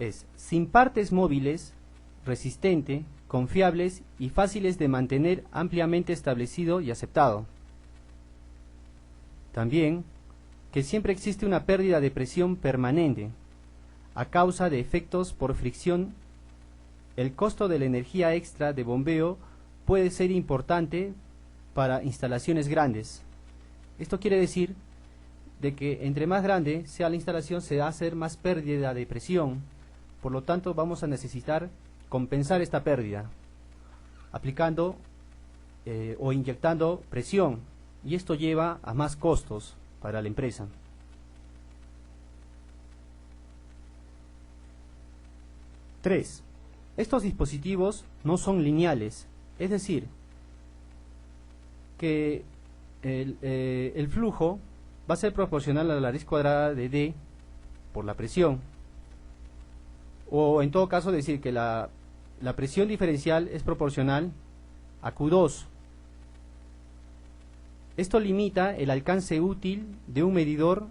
es sin partes móviles, resistente, confiables y fáciles de mantener, ampliamente establecido y aceptado. También que siempre existe una pérdida de presión permanente a causa de efectos por fricción. El costo de la energía extra de bombeo puede ser importante para instalaciones grandes. Esto quiere decir de que entre más grande sea la instalación se va a hacer más pérdida de presión, por lo tanto vamos a necesitar compensar esta pérdida aplicando o inyectando presión, y esto lleva a más costos para la empresa. Tres, estos dispositivos no son lineales, es decir, que el flujo va a ser proporcional a la raíz cuadrada de D por la presión, o en todo caso decir que la presión diferencial es proporcional a Q2. Esto limita el alcance útil de un medidor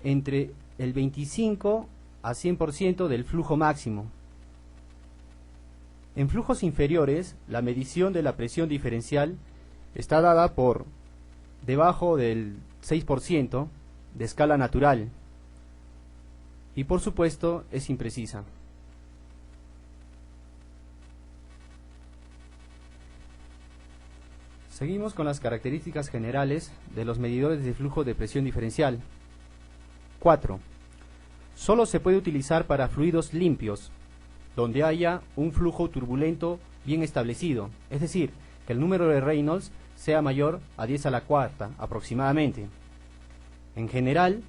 entre el 25 a 100% del flujo máximo. En flujos inferiores, la medición de la presión diferencial está dada por debajo del 6% de escala natural y por supuesto es imprecisa. Seguimos con las características generales de los medidores de flujo de presión diferencial. 4. Solo se puede utilizar para fluidos limpios, donde haya un flujo turbulento bien establecido, es decir, que el número de Reynolds sea mayor a 10 a la cuarta aproximadamente. En general,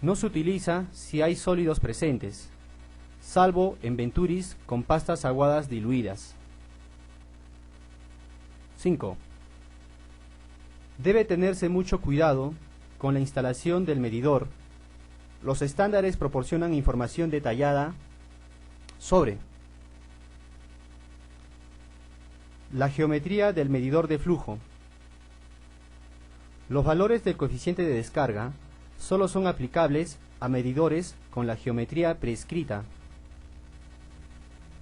no se utiliza si hay sólidos presentes, salvo en Venturis con pastas aguadas diluidas. 5. Debe tenerse mucho cuidado con la instalación del medidor. Los estándares proporcionan información detallada sobre la geometría del medidor de flujo. Los valores del coeficiente de descarga solo son aplicables a medidores con la geometría prescrita.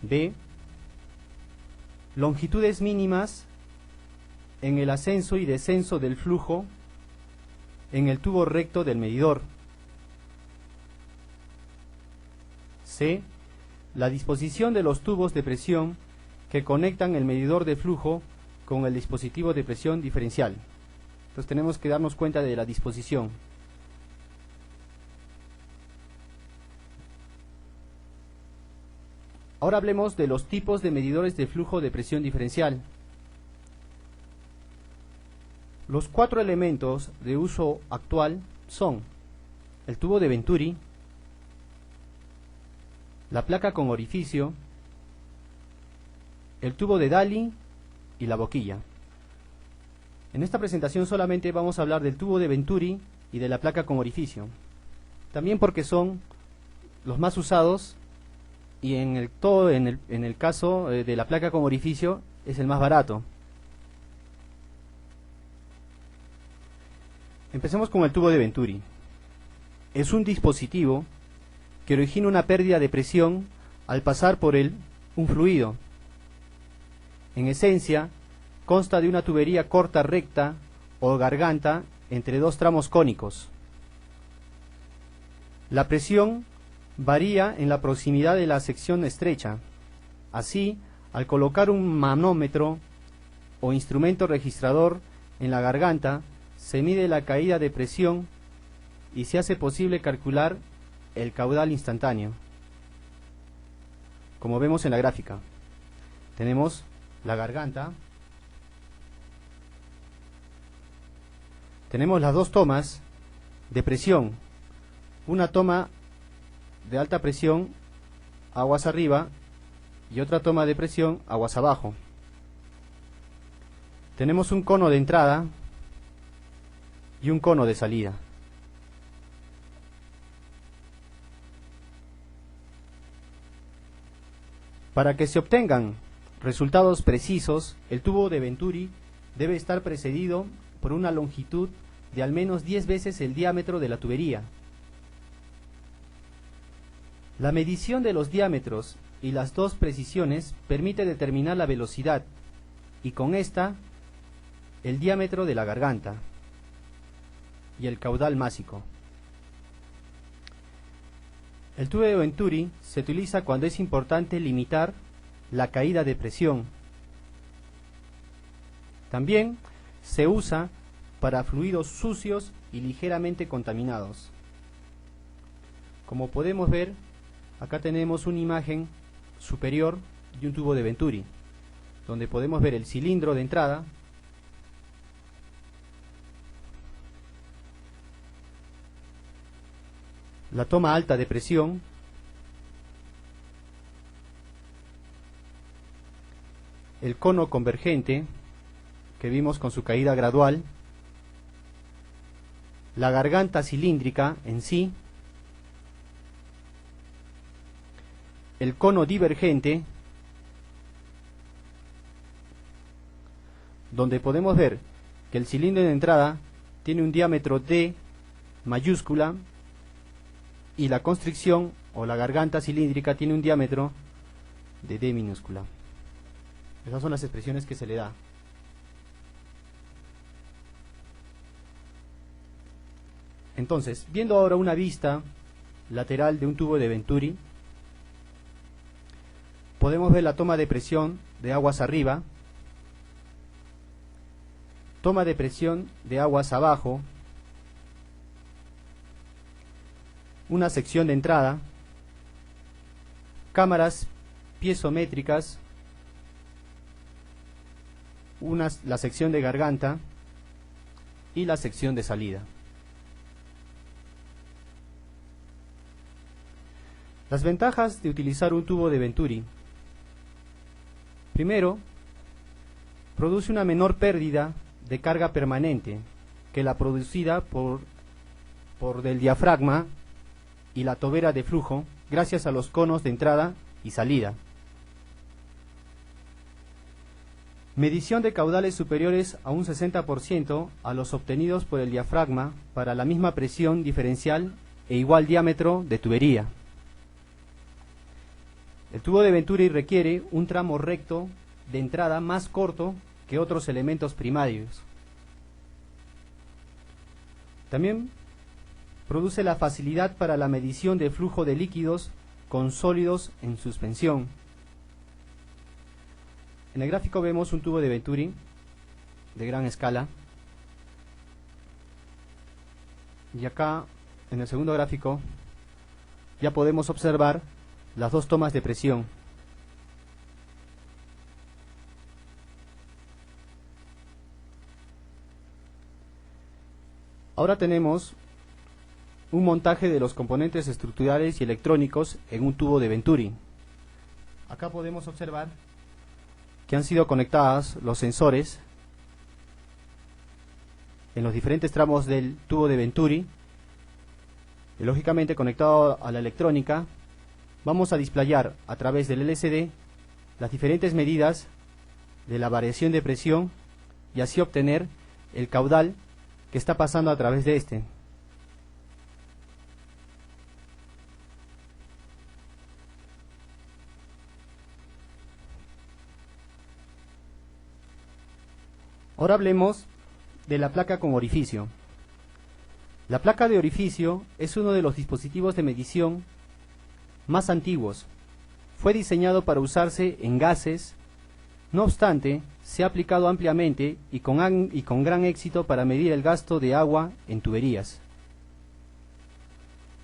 B. Longitudes mínimas en el ascenso y descenso del flujo en el tubo recto del medidor. C. La disposición de los tubos de presión que conectan el medidor de flujo con el dispositivo de presión diferencial. Entonces tenemos que darnos cuenta de la disposición. Ahora hablemos de los tipos de medidores de flujo de presión diferencial. Los 4 elementos de uso actual son el tubo de Venturi, la placa con orificio, el tubo de Daly y la boquilla. En esta presentación solamente vamos a hablar del tubo de Venturi y de la placa con orificio, también porque son los más usados y en el caso de la placa con orificio es el más barato. Empecemos con el tubo de Venturi. Es un dispositivo que origina una pérdida de presión al pasar por un fluido. En esencia, consta de una tubería corta recta o garganta entre dos tramos cónicos. La presión varía en la proximidad de la sección estrecha. Así, al colocar un manómetro o instrumento registrador en la garganta, se mide la caída de presión y se hace posible calcular el caudal instantáneo. Como vemos en la gráfica, tenemos la garganta, tenemos las dos tomas de presión, una toma de alta presión, aguas arriba, y otra toma de presión, aguas abajo. Tenemos un cono de entrada y un cono de salida. Para que se obtengan resultados precisos, el tubo de Venturi debe estar precedido por una longitud de al menos 10 veces el diámetro de la tubería. La medición de los diámetros y las dos precisiones permite determinar la velocidad y con esta el diámetro de la garganta y el caudal másico. El tubo de Venturi se utiliza cuando es importante limitar la caída de presión. También se usa para fluidos sucios y ligeramente contaminados. Como podemos ver, acá tenemos una imagen superior de un tubo de Venturi, donde podemos ver el cilindro de entrada, la toma alta de presión, el cono convergente que vimos con su caída gradual, la garganta cilíndrica en sí, el cono divergente, donde podemos ver que el cilindro de entrada tiene un diámetro D mayúscula y la constricción o la garganta cilíndrica tiene un diámetro de D minúscula. Esas son las expresiones que se le da. Entonces, viendo ahora una vista lateral de un tubo de Venturi, podemos ver la toma de presión de aguas arriba, toma de presión de aguas abajo, una sección de entrada, cámaras piezométricas, la sección de garganta y la sección de salida. Las ventajas de utilizar un tubo de Venturi. Primero, produce una menor pérdida de carga permanente que la producida por del diafragma y la tobera de flujo, gracias a los conos de entrada y salida. Medición de caudales superiores a un 60% a los obtenidos por el diafragma para la misma presión diferencial e igual diámetro de tubería. El tubo de Venturi requiere un tramo recto de entrada más corto que otros elementos primarios. También produce la facilidad para la medición de flujo de líquidos con sólidos en suspensión. En el gráfico vemos un tubo de Venturi de gran escala. Y acá, en el segundo gráfico, ya podemos observar las dos tomas de presión. Ahora tenemos un montaje de los componentes estructurales y electrónicos en un tubo de Venturi. Acá podemos observar que han sido conectados los sensores en los diferentes tramos del tubo de Venturi y lógicamente conectado a la electrónica. Vamos a displayar a través del LCD las diferentes medidas de la variación de presión y así obtener el caudal que está pasando a través de este. Ahora hablemos de la placa con orificio. La placa de orificio es uno de los dispositivos de medición más antiguos. Fue diseñado para usarse en gases, no obstante, se ha aplicado ampliamente y con gran éxito para medir el gasto de agua en tuberías.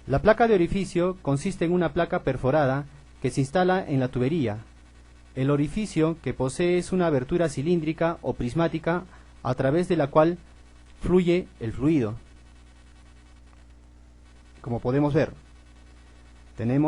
La placa de orificio consiste en una placa perforada que se instala en la tubería. El orificio que posee es una abertura cilíndrica o prismática a través de la cual fluye el fluido. Como podemos ver, tenemos